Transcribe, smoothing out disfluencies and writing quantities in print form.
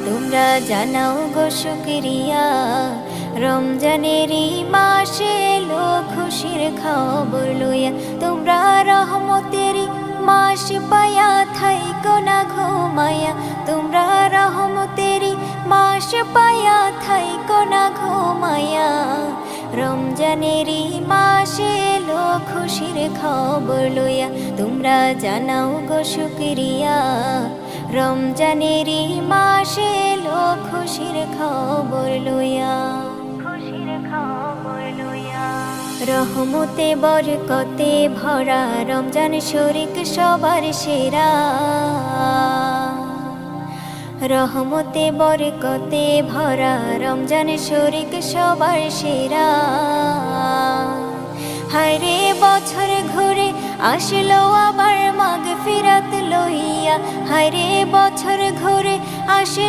তোমরা জানাও গো শুকরিয়া। রমজানেরই মাসে এলো খুশির খবর লইয়া, তোমরা রহমতেরই মাস পায়া থাইকো না ঘুমায়া, তোমরা রহমতেরই মাস পায়া থাইকো না ঘুমায়া। রমজানেরই মাসে এলো খুশির খবর লইয়া, তোমরা জানাও গো শুকরিয়া। রমজানেরই মাসে এলো খুশির খবর লইয়া, খুশির খবর লইয়া। রহমতে বরকতে ভরা রমজান শরীক সবার সেরা, রহমতে বরকতে ভরা রমজান শরীক সবার সেরা। হায়রে বছর ঘুরে আসলো আবার মাগফিরাত লইয়া, হায়রে বছর ঘুরে আসলো